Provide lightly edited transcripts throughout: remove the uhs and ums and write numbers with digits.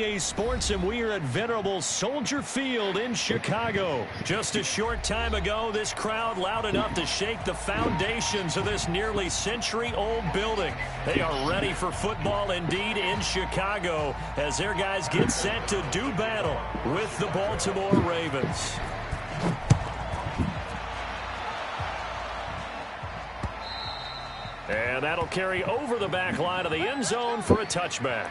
EA Sports, and we are at venerable Soldier Field in Chicago. Just a short time ago, this crowd loud enough to shake the foundations of this nearly century-old building. They are ready for football indeed in Chicago as their guys get set to do battle with the Baltimore Ravens. And that'll carry over the back line of the end zone for a touchback.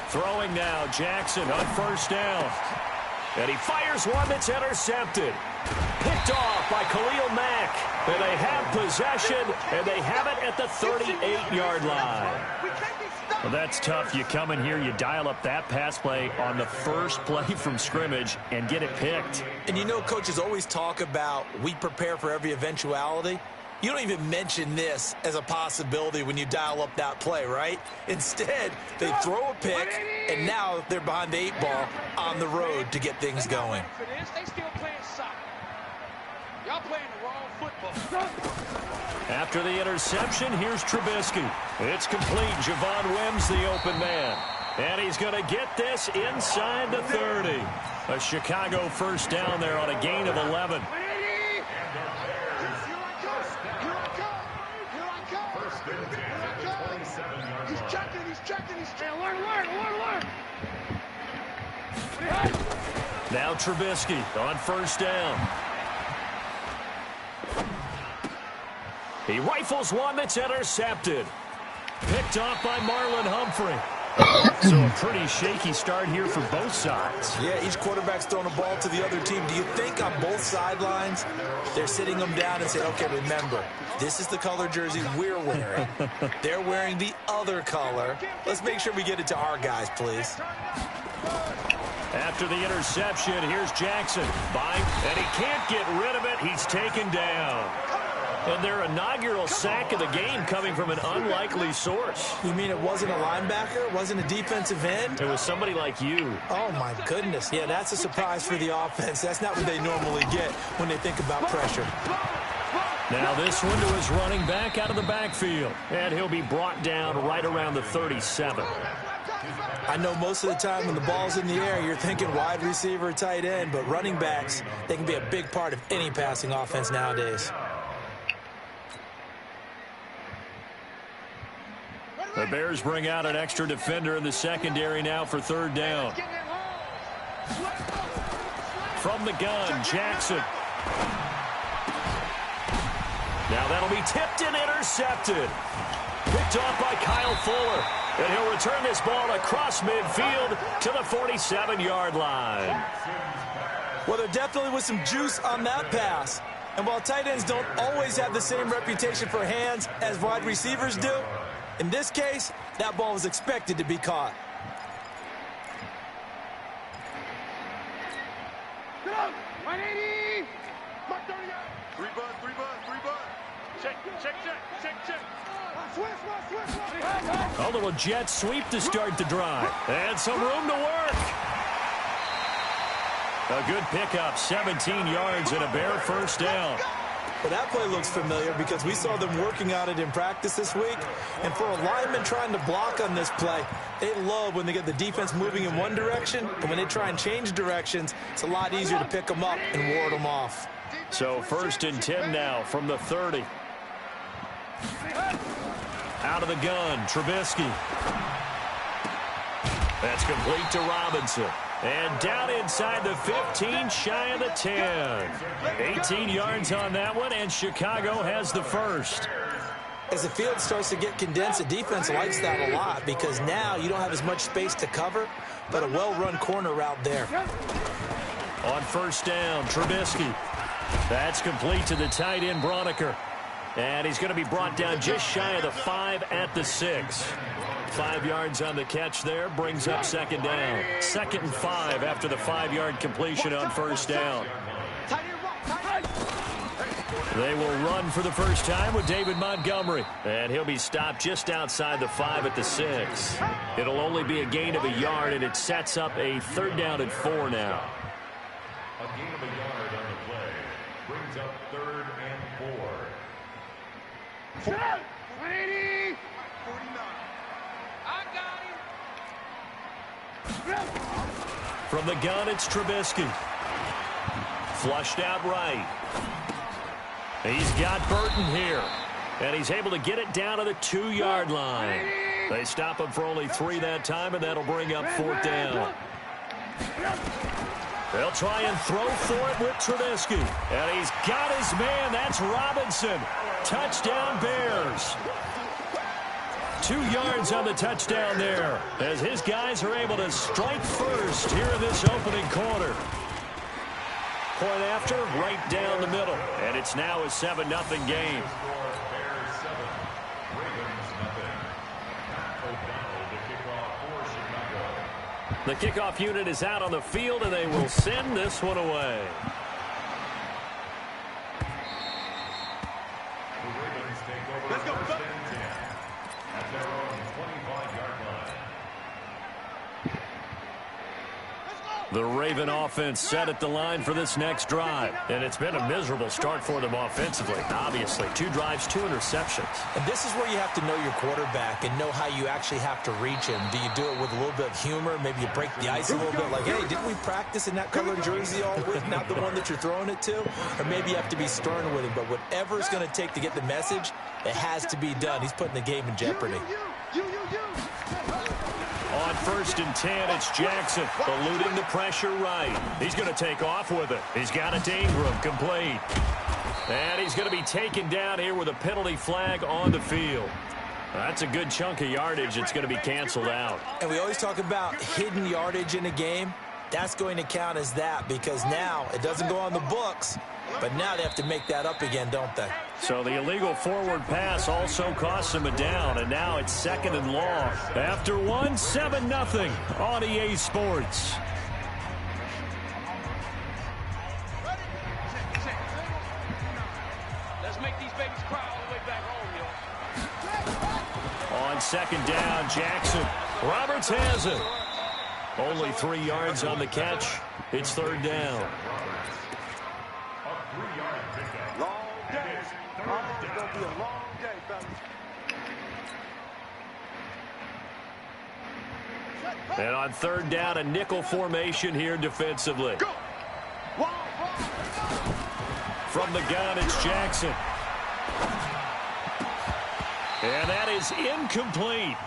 Throwing now, Jackson on first down. And he fires one that's intercepted. Picked off by Khalil Mack. And they have possession, and they have it at the 38-yard line. Well, that's tough. You come in here, you dial up that pass play on the first play from scrimmage and get it picked. And you know, coaches always talk about we prepare for every eventuality. You don't even mention this as a possibility when you dial up that play, right? Instead, they throw a pick, and now they're behind the 8 ball on the road to get things going. They still playing soccer. Y'all playing the wrong football. After the interception, here's Trubisky. It's complete. Javon Wims, the open man. And he's going to get this inside the 30. A Chicago first down there on a gain of 11. Now Trubisky on first down. He rifles one that's intercepted. Picked off by Marlon Humphrey. So a pretty shaky start here for both sides. Yeah, each quarterback's throwing a ball to the other team. Do you think on both sidelines they're sitting them down and saying, okay, remember, this is the color jersey we're wearing. They're wearing the other color. Let's make sure we get it to our guys, please. After the interception, here's Jackson. And he can't get rid of it. He's taken down. And their inaugural sack of the game coming from an unlikely source. You mean it wasn't a linebacker? It wasn't a defensive end? It was somebody like you. Oh, my goodness. Yeah, that's a surprise for the offense. That's not what they normally get when they think about pressure. Now this one to his running back out of the backfield. And he'll be brought down right around the 37. I know most of the time when the ball's in the air, you're thinking wide receiver, tight end, but running backs, they can be a big part of any passing offense nowadays. The Bears bring out an extra defender in the secondary now for third down. From the gun, Jackson. Now that'll be tipped and intercepted. Picked off by Kyle Fuller. And he'll return this ball across midfield to the 47-yard line. Well, there definitely was some juice on that pass. And while tight ends don't always have the same reputation for hands as wide receivers do, in this case, that ball was expected to be caught. Get up! 180! Three bud. Check. A little jet sweep to start the drive. And some room to work. A good pickup, 17 yards and a Bear first down. Well, that play looks familiar because we saw them working on it in practice this week. And for a lineman trying to block on this play, they love when they get the defense moving in one direction. And when they try and change directions, it's a lot easier to pick them up and ward them off. So 1st and 10 now from the 30. Out of the gun, Trubisky. That's complete to Robinson. And down inside the 15, shy of the 10. 18 yards on that one, and Chicago has the first. As the field starts to get condensed, the defense likes that a lot because now you don't have as much space to cover, but a well-run corner route there. On first down, Trubisky. That's complete to the tight end, Broniker. And he's going to be brought down just shy of the 5 at the 6. 5 yards on the catch there, brings up second down. 2nd and 5 after the 5-yard completion on first down. They will run for the first time with David Montgomery. And he'll be stopped just outside the 5 at the 6. It'll only be a gain of a yard, and it sets up a 3rd down and 4 now. A gain of a yard on the play brings up 3rd and 4. 180. 49. I got him. From the gun, it's Trubisky. Flushed out right. He's got Burton here. And he's able to get it down to the 2-yard line. They stop him for only 3 that time, and that'll bring up 4th down. They'll try and throw for it with Trubisky. And he's got his man. That's Robinson. Touchdown, Bears. 2 yards on the touchdown there, as his guys are able to strike first here in this opening quarter. Point after, right down the middle. And it's now a 7-0 game. The kickoff unit is out on the field, and they will send this one away. Let's go. At their own 25-yard line. The Raven offense set at the line for this next drive. And it's been a miserable start for them offensively. Obviously, 2 drives, 2 interceptions. And this is where you have to know your quarterback and know how you actually have to reach him. Do you do it with a little bit of humor? Maybe you break the ice a little bit like, hey, didn't we practice in that colored jersey all week, not the one that you're throwing it to? Or maybe you have to be stern with him. But whatever it's going to take to get the message, it has to be done. He's putting the game in jeopardy. On 1st and 10, it's Jackson, eluding the pressure right. He's going to take off with it. He's got it to Ingram, complete. And he's going to be taken down here with a penalty flag on the field. That's a good chunk of yardage. It's going to be canceled out. And we always talk about hidden yardage in a game. That's going to count as that, because now it doesn't go on the books, but now they have to make that up again, don't they? So the illegal forward pass also costs him a down, and now it's 2nd and long. After 7-0 on EA Sports. Let's make these babies cry all the way back home, yo. On 2nd down, Jackson. Roberts has it. Only 3 yards on the catch. It's 3rd down. Long day. It's going to be a long day, fellas. And on 3rd down, a nickel formation here defensively. Go. From the gun, it's Jackson. And that is incomplete.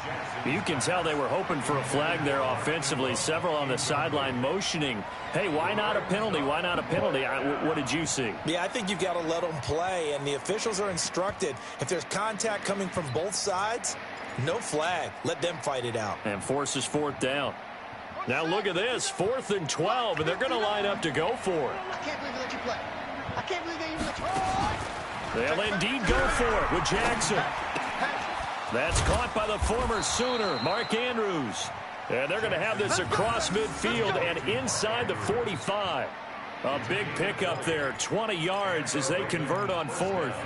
You can tell they were hoping for a flag there offensively. Several on the sideline motioning, hey, why not a penalty? Why not a penalty? What did you see? Yeah, I think you've got to let them play, and the officials are instructed. If there's contact coming from both sides, no flag. Let them fight it out. And forces 4th down. Now look at this, 4th and 12, and they're going to line up to go for it. I can't believe they let you play. I can't believe they even let you play. They'll indeed go for it with Jackson. That's caught by the former Sooner, Mark Andrews. And they're going to have this across midfield and inside the 45. A big pickup there, 20 yards as they convert on 4th.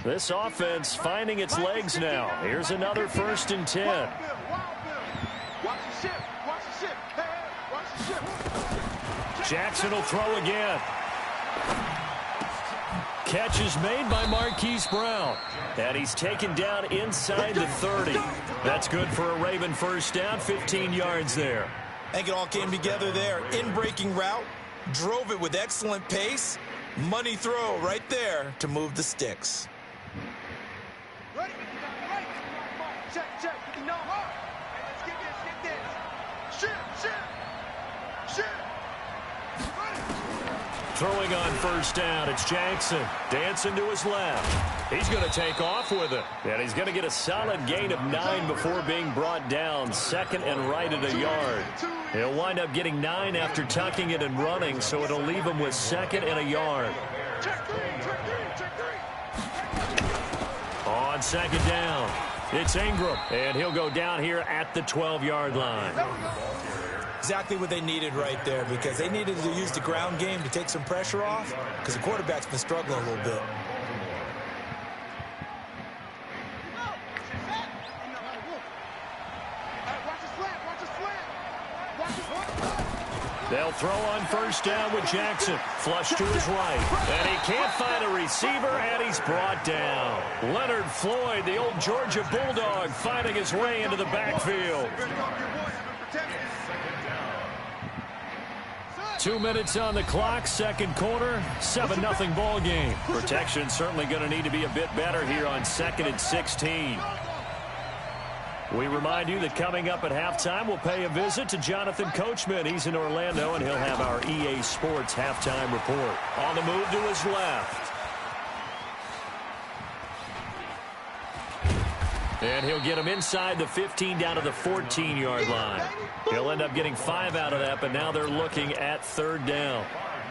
This offense finding its legs now. Here's another 1st and 10. Watch the ship. Watch the ship. Hey, watch the ship. Jackson will throw again. Catch is made by Marquise Brown. And he's taken down inside the 30. That's good for a Raven 1st down, 15 yards there. I think it all came together there. In-breaking route, drove it with excellent pace. Money throw right there to move the sticks. Ready? Right. Check. You know what? Let's get this. Ship. Throwing on first down, it's Jackson. Dancing to his left. He's going to take off with it. And he's going to get a solid gain of 9 before being brought down. Second and right at a yard. He'll wind up getting 9 after tucking it and running, so it'll leave him with second and a yard. On second down, it's Ingram. And he'll go down here at the 12-yard line. Exactly what they needed right there, because they needed to use the ground game to take some pressure off, because the quarterback's been struggling a little bit. They'll throw on first down with Jackson. Flush to his right. And he can't find a receiver, and he's brought down. Leonard Floyd, the old Georgia Bulldog, finding his way into the backfield. 2 minutes on the clock, second quarter, 7-0 ball game. Protection certainly going to need to be a bit better here on 2nd and 16. We remind you that coming up at halftime, we'll pay a visit to Jonathan Coachman. He's in Orlando, and he'll have our EA Sports halftime report. On the move to his left. And he'll get him inside the 15 down to the 14-yard line. He'll end up getting 5 out of that, but now they're looking at third down.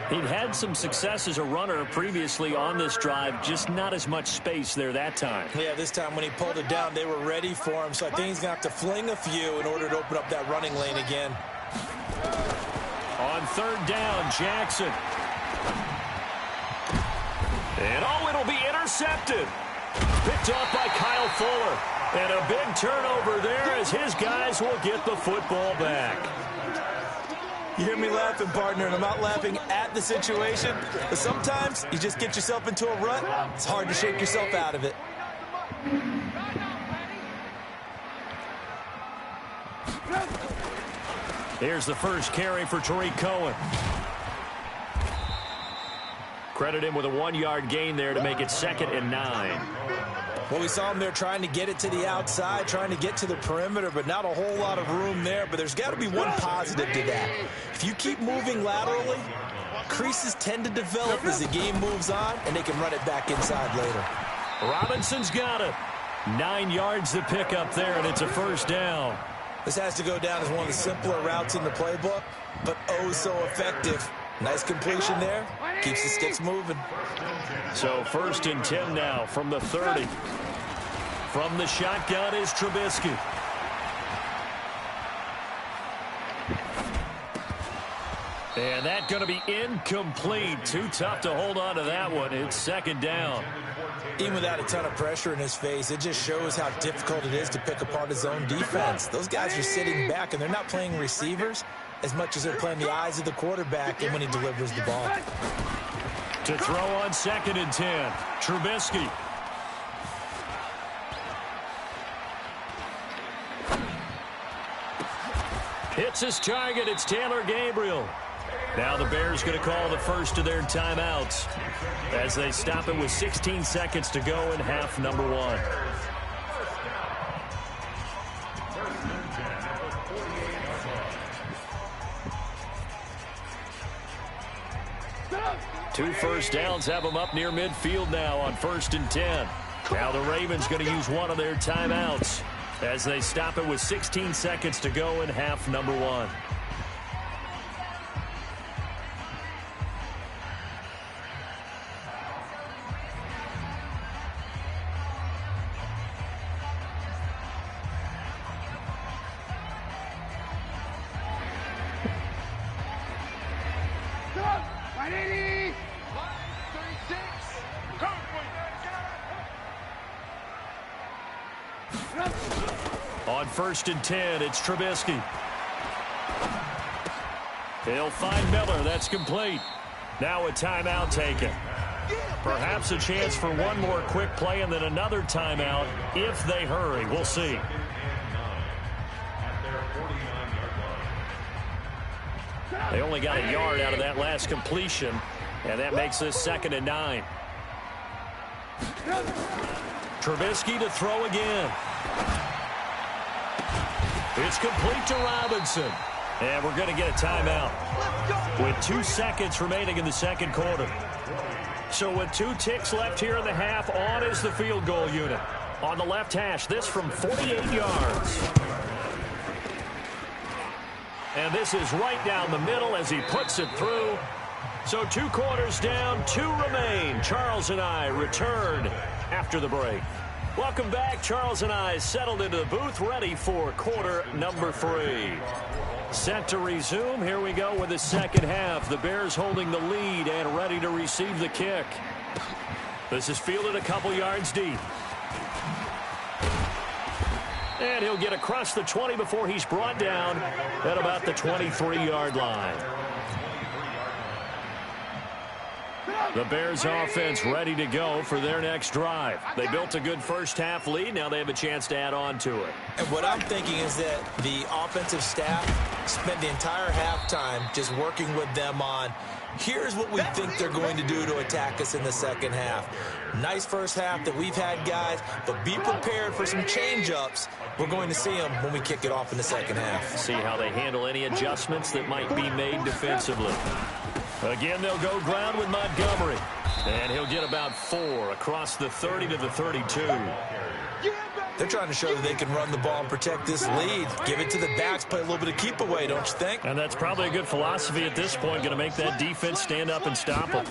He'd had some success as a runner previously on this drive, just not as much space there that time. Yeah, this time when he pulled it down, they were ready for him, so I think he's going to have to fling a few in order to open up that running lane again. On third down, Jackson. And it'll be intercepted. Picked off by Kyle Fuller. And a big turnover there as his guys will get the football back. You hear me laughing, partner, and I'm not laughing at the situation, but sometimes you just get yourself into a rut. It's hard to shake yourself out of it. Here's the first carry for Tariq Cohen. Credit him with a 1-yard gain there to make it 2nd and 9. Well, we saw him there trying to get it to the outside, trying to get to the perimeter, but not a whole lot of room there. But there's got to be one positive to that. If you keep moving laterally, creases tend to develop as the game moves on, and they can run it back inside later. Robinson's got it. 9 yards to pick up there, and it's a first down. This has to go down as one of the simpler routes in the playbook, but oh so effective. Nice completion there. Keeps the sticks moving. So 1st and 10 now from the 30. From the shotgun is Trubisky. And that's going to be incomplete. Too tough to hold on to that one. It's 2nd down. Even without a ton of pressure in his face, it just shows how difficult it is to pick apart his own defense. Those guys are sitting back, and they're not playing receivers as much as they're playing the eyes of the quarterback and when he delivers the ball. To throw on 2nd and 10, Trubisky. Hits his target. It's Taylor Gabriel. Now the Bears going to call the first of their timeouts as they stop it with 16 seconds to go in half number 1. Two first downs have them up near midfield now on 1st and 10. Now the Ravens going to use one of their timeouts as they stop it with 16 seconds to go in half number 1. On 1st and 10, it's Trubisky. He'll find Miller. That's complete. Now a timeout taken. Perhaps a chance for one more quick play and then another timeout if they hurry. We'll see. They only got a yard out of that last completion, and that makes this 2nd and 9. Trubisky to throw again. It's complete to Robinson. And we're going to get a timeout with 2 seconds remaining in the second quarter. So with 2 ticks left here in the half, on is the field goal unit. On the left hash, this from 48 yards. And this is right down the middle as he puts it through. So 2 quarters down, 2 remain. Charles and I return after the break. Welcome back. Charles and I settled into the booth, ready for quarter number 3. Set to resume. Here we go with the second half. The Bears holding the lead and ready to receive the kick. This is fielded a couple yards deep. And he'll get across the 20 before he's brought down at about the 23-yard line. The Bears offense ready to go for their next drive. They built a good first-half lead. Now they have a chance to add on to it. And what I'm thinking is that the offensive staff spent the entire halftime just working with them on, here's what we think they're going to do to attack us in the second half. Nice first half that we've had, guys, but be prepared for some change-ups. We're going to see them when we kick it off in the second half. See how they handle any adjustments that might be made defensively. Again, they'll go ground with Montgomery. And he'll get about 4 across the 30 to the 32. They're trying to show that they can run the ball and protect this lead. Give it to the backs, play a little bit of keep away, don't you think? And that's probably a good philosophy at this point, going to make that defense stand up and stop them.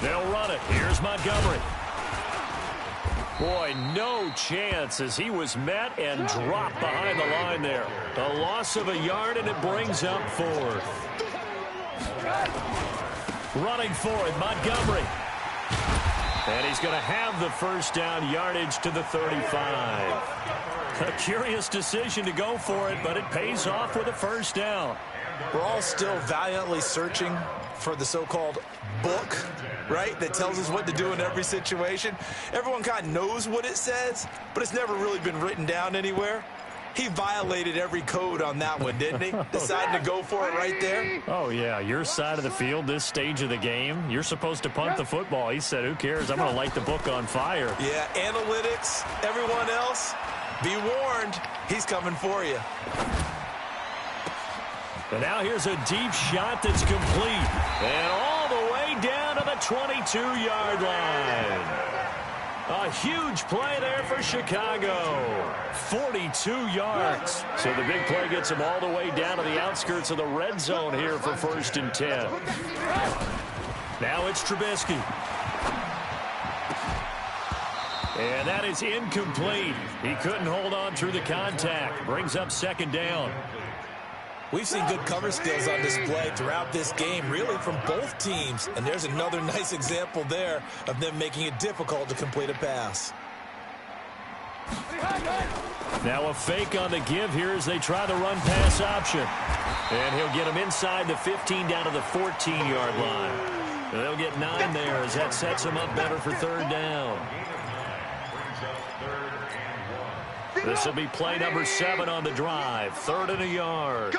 They'll run it. Here's Montgomery. Boy, no chance as he was met and dropped behind the line there. A loss of a yard, and it brings up 4th. Running for it, Montgomery. And he's going to have the first down, yardage to the 35. A curious decision to go for it, but it pays off with a first down. We're all still valiantly searching for the so-called book, right, that tells us what to do in every situation. Everyone kind of knows what it says, but it's never really been written down anywhere. He violated every code on that one, didn't he? Deciding to go for it right there. Oh, yeah, your side of the field, this stage of the game, you're supposed to punt the football. He said, who cares? I'm going to light the book on fire. Yeah, analytics, everyone else, be warned, he's coming for you. And now here's a deep shot that's complete. And all the way down to the 22-yard line. A huge play there for Chicago. 42 yards. So the big play gets them all the way down to the outskirts of the red zone here for 1st and 10. Now it's Trubisky. And that is incomplete. He couldn't hold on through the contact. Brings up 2nd down. We've seen good cover skills on display throughout this game, really from both teams. And there's another nice example there of them making it difficult to complete a pass. Now a fake on the give here as they try the run-pass option. And he'll get him inside the 15 down to the 14-yard line. And they'll get 9 there as that sets him up better for 3rd down. This will be play number 7 on the drive. 3rd and a yard.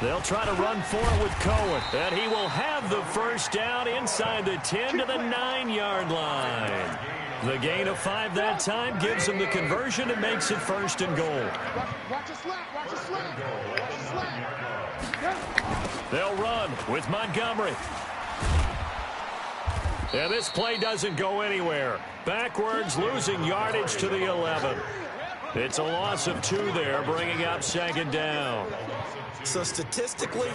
They'll try to run for it with Cohen. And he will have the first down inside the 10 to the 9-yard line. The gain of 5 that time gives him the conversion and makes it 1st and goal. Watch a slap, watch a slap, watch a slap. They'll run with Montgomery. And this play doesn't go anywhere. Backwards, losing yardage to the 11. It's a loss of 2 there, bringing up 2nd down. So statistically,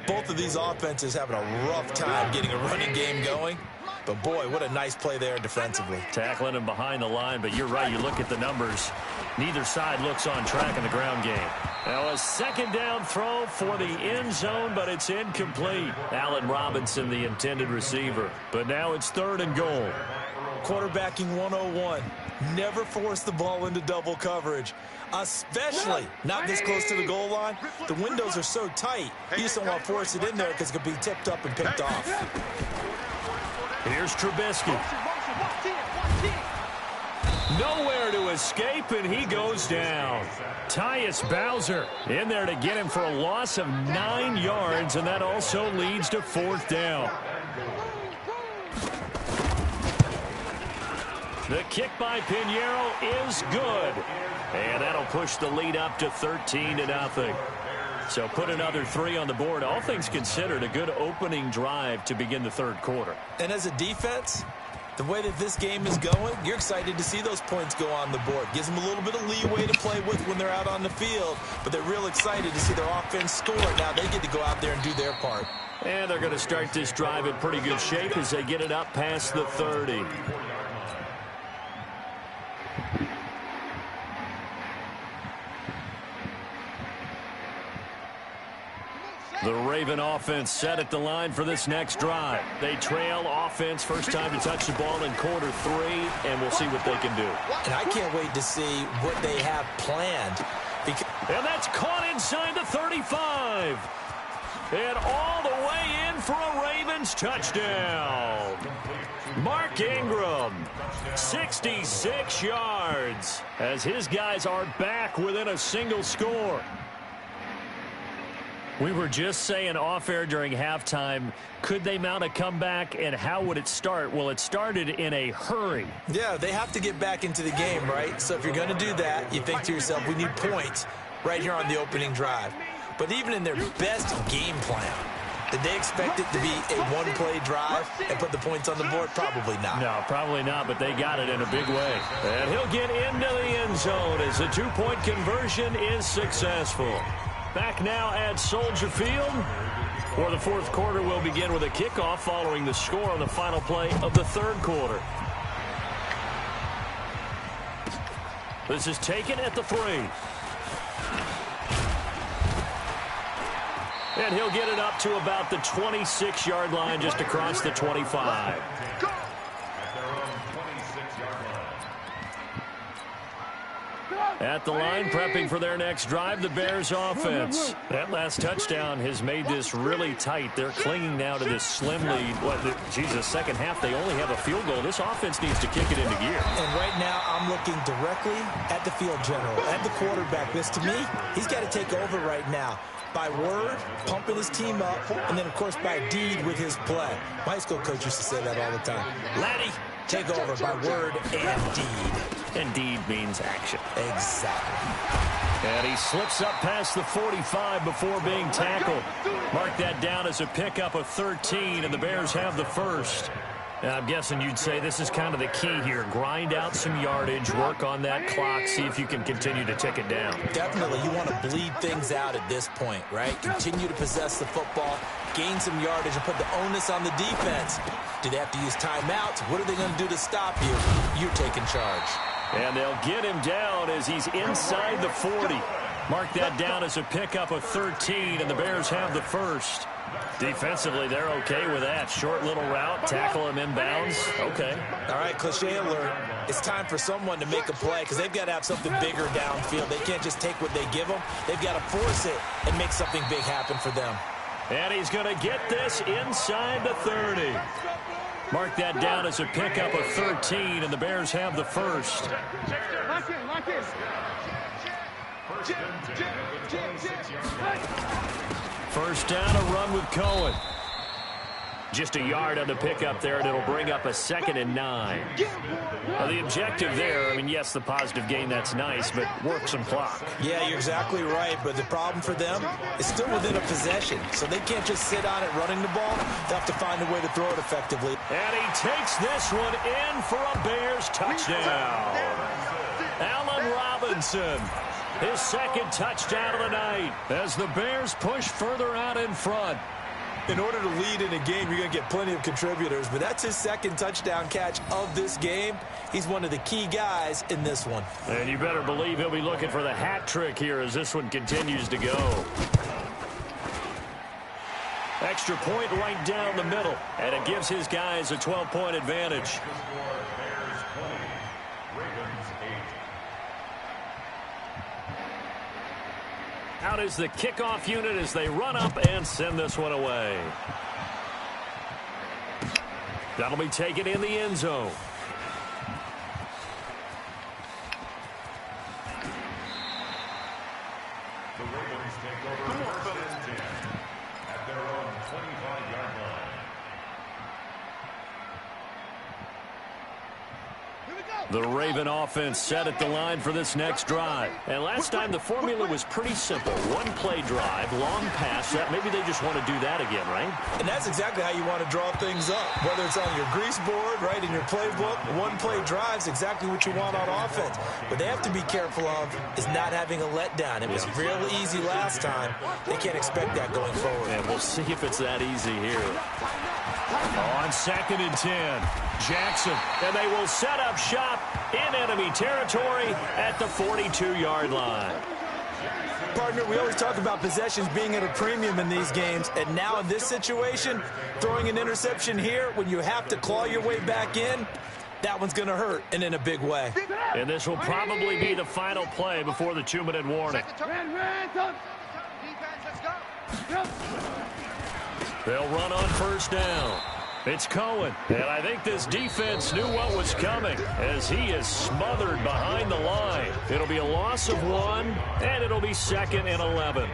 both of these offenses having a rough time getting a running game going. But, boy, what a nice play there defensively. Tackling him behind the line, but you're right. You look at the numbers. Neither side looks on track in the ground game. Now a 2nd down throw for the end zone, but it's incomplete. Allen Robinson, the intended receiver. But now it's 3rd and goal. Quarterbacking 101. Never force the ball into double coverage, especially not this close to the goal line. The windows are so tight, you just don't want to force it in there because it could be tipped up and picked off. Here's Trubisky. Nowhere to escape, and he goes down. Tyus Bowser in there to get him for a loss of 9 yards, and that also leads to 4th down. The kick by Pinheiro is good. And that'll push the lead up to 13-0. So put another 3 on the board. All things considered, a good opening drive to begin the third quarter. And as a defense, the way that this game is going, you're excited to see those points go on the board. Gives them a little bit of leeway to play with when they're out on the field, but they're real excited to see their offense score. Now they get to go out there and do their part. And they're going to start this drive in pretty good shape as they get it up past the 30. The Raven offense set at the line for this next drive. They trail offense, first time to touch the ball in quarter 3, and we'll see what they can do. And I can't wait to see what they have planned. And that's caught inside the 35. And all the way in for a Ravens touchdown. Mark Ingram, 66 yards, as his guys are back within a single score. We were just saying off-air during halftime, could they mount a comeback, and how would it start? Well, it started in a hurry. Yeah, they have to get back into the game, right? So if you're going to do that, you think to yourself, we need points right here on the opening drive. But even in their best game plan, did they expect it to be a one-play drive and put the points on the board? Probably not. No, probably not, but they got it in a big way. And he'll get into the end zone as the two-point conversion is successful. Back now at Soldier Field, where the fourth quarter will begin with a kickoff following the score on the final play of the third quarter. This is taken at the 3. And he'll get it up to about the 26-yard line, just across the 25. At the line, prepping for their next drive, the Bears offense. That last touchdown has made this really tight. They're clinging now to this slim lead. Second half, they only have a field goal. This offense needs to kick it into gear. And right now, I'm looking directly at the field general, at the quarterback. This, to me, he's got to take over right now. By word, pumping his team up, and then, of course, by deed with his play. My high school coach used to say that all the time. Laddie, take over by word and deed. And deed means action. Exactly. And he slips up past the 45 before being tackled. Mark that down as a pickup of 13, and the Bears have the first. I'm guessing you'd say this is kind of the key here. Grind out some yardage, work on that clock, see if you can continue to tick it down. Definitely. You want to bleed things out at this point, right? Continue to possess the football, gain some yardage, and put the onus on the defense. Do they have to use timeouts? What are they going to do to stop you? You're taking charge. And they'll get him down as he's inside the 40. Mark that down as a pickup of 13, and the Bears have the first. Defensively, they're okay with that. Short little route, tackle him inbounds. Okay. All right, cliche alert. It's time for someone to make a play because they've got to have something bigger downfield. They can't just take what they give them. They've got to force it and make something big happen for them. And he's going to get this inside the 30. Mark that down as a pickup of 13, and the Bears have the first. First down, a run with Cohen. Just a yard on the pickup there, and it'll bring up a 2nd and 9. Now, the objective there, I mean, yes, the positive gain, that's nice, but work some clock. Yeah, you're exactly right, but the problem for them is still within a possession, so they can't just sit on it running the ball. They'll have to find a way to throw it effectively. And he takes this one in for a Bears touchdown. Allen Robinson, his 2nd touchdown of the night, as the Bears push further out in front. In order to lead in a game, you're going to get plenty of contributors, but that's his 2nd touchdown catch of this game. He's one of the key guys in this one. And you better believe he'll be looking for the hat trick here as this one continues to go. Extra point right down the middle, and it gives his guys a 12-point advantage. Out is the kickoff unit as they run up and send this one away. That'll be taken in the end zone. The Ravens take over first and 10 at their own 25-yard line. Here we go. The Raven offense set at the line for this next drive. And last time the formula was pretty simple. One-play drive, long pass. Maybe they just want to do that again, right? And that's exactly how you want to draw things up. Whether it's on your grease board, right, in your playbook, one-play drive's exactly what you want on offense. What they have to be careful of is not having a letdown. It was real easy last time. They can't expect that going forward. And we'll see if it's that easy here. On 2nd and 10, Jackson, and they will set up shop in enemy territory at the 42-yard line. Partner, we always talk about possessions being at a premium in these games, and now in this situation, throwing an interception here when you have to claw your way back in, that one's going to hurt, and in a big way. And this will probably be the final play before the 2-minute warning. They'll run on 1st down. It's Cohen, and I think this defense knew what was coming as he is smothered behind the line. It'll be a loss of 1, and it'll be 2nd and 11.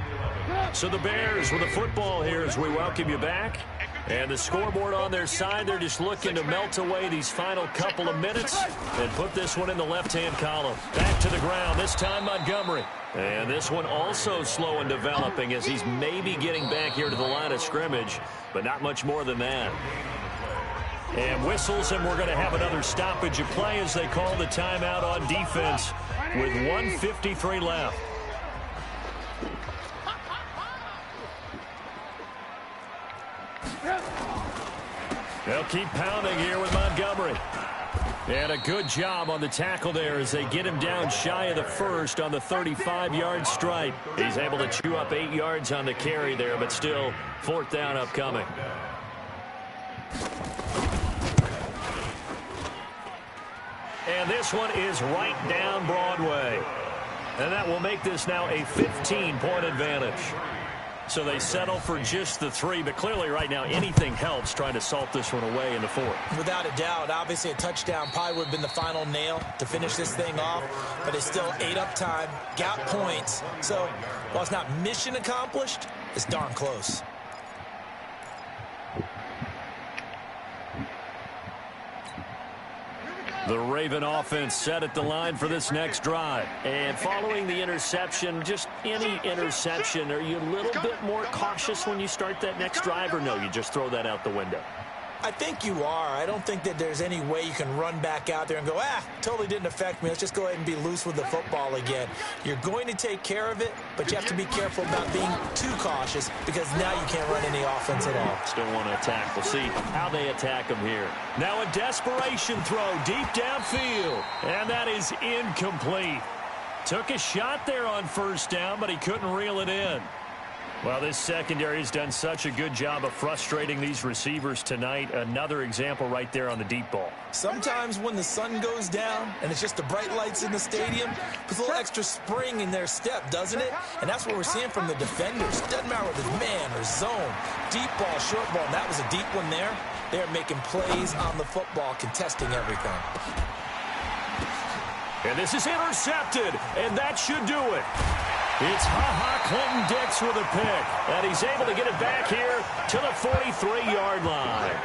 So the Bears with the football here as we welcome you back. And the scoreboard on their side, they're just looking to melt away these final couple of minutes and put this one in the left-hand column. Back to the ground, this time Montgomery. And this one also slow and developing as he's maybe getting back here to the line of scrimmage, but not much more than that. And whistles, and we're going to have another stoppage of play as they call the timeout on defense with 1:53 left. They'll keep pounding here with Montgomery. And a good job on the tackle there as they get him down shy of the first on the 35-yard stripe. He's able to chew up 8 yards on the carry there, but still 4th down upcoming. And this one is right down Broadway. And that will make this now a 15-point advantage. So they settle for just the 3, but clearly right now anything helps trying to salt this one away in the 4th. Without a doubt, obviously a touchdown probably would have been the final nail to finish this thing off, but it's still ate up time, got points. So while it's not mission accomplished, it's darn close. The Raven offense set at the line for this next drive. And following the interception, just any interception, are you a little bit more cautious when you start that next drive, or no, you just throw that out the window? I think you are. I don't think that there's any way you can run back out there and go, totally didn't affect me. Let's just go ahead and be loose with the football again. You're going to take care of it, but you have to be careful about being too cautious because now you can't run any offense at all. Still want to attack. We'll see how they attack them here. Now a desperation throw deep downfield, and that is incomplete. Took a shot there on 1st down, but he couldn't reel it in. Well, this secondary has done such a good job of frustrating these receivers tonight. Another example right there on the deep ball. Sometimes when the sun goes down and it's just the bright lights in the stadium, puts a little extra spring in their step, doesn't it? And that's what we're seeing from the defenders. Doesn't matter whether it's man or zone, deep ball, short ball. And that was a deep one there. They're making plays on the football, contesting everything. And this is intercepted, and that should do it. It's Clinton-Dix with a pick, and he's able to get it back here to the 43-yard line.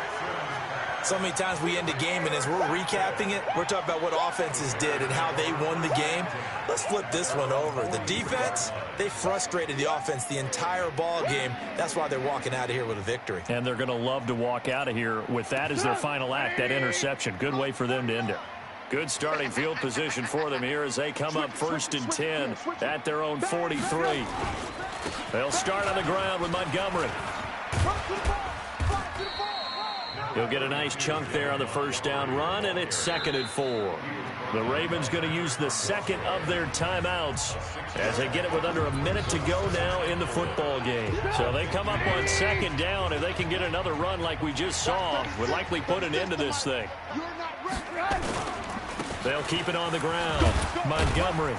So many times we end a game, and as we're recapping it, we're talking about what offenses did and how they won the game. Let's flip this one over. The defense, they frustrated the offense the entire ball game. That's why they're walking out of here with a victory. And they're going to love to walk out of here with that as their final act, that interception. Good way for them to end it. Good starting field position for them here as they come up 1st and 10 at their own 43. They'll start on the ground with Montgomery. He'll get a nice chunk there on the 1st down run, and it's 2nd and 4. The Ravens going to use the second of their timeouts as they get it with under a minute to go now in the football game. So they come up on 2nd down. If they can get another run like we just saw, would likely put an end to this thing. They'll keep it on the ground. Montgomery.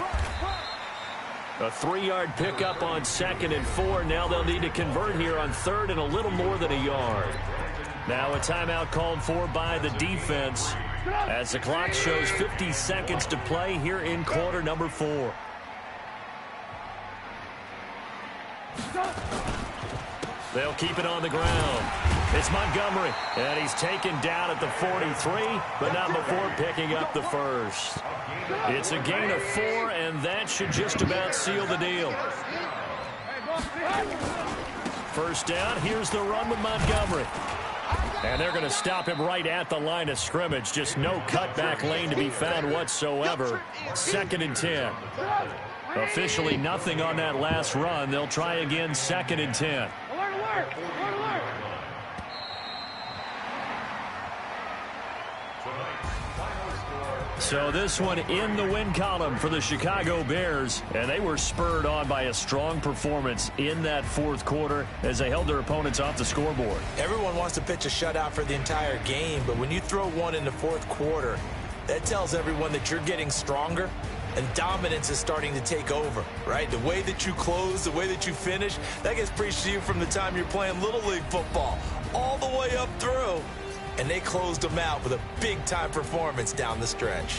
A 3-yard pickup on 2nd and 4. Now they'll need to convert here on 3rd and a little more than a yard. Now a timeout called for by the defense as the clock shows 50 seconds to play here in quarter number 4. They'll keep it on the ground. It's Montgomery, and he's taken down at the 43, but not before picking up the first. It's a gain of 4, and that should just about seal the deal. First down, here's the run with Montgomery. And they're going to stop him right at the line of scrimmage. Just no cutback lane to be found whatsoever. 2nd and 10. Officially nothing on that last run. They'll try again 2nd and 10. So this one in the win column for the Chicago Bears, and they were spurred on by a strong performance in that 4th quarter as they held their opponents off the scoreboard. Everyone wants to pitch a shutout for the entire game, but when you throw one in the 4th quarter, that tells everyone that you're getting stronger and dominance is starting to take over, right? The way that you close, the way that you finish, that gets preached to you from the time you're playing Little League football all the way up through. And they closed them out with a big-time performance down the stretch.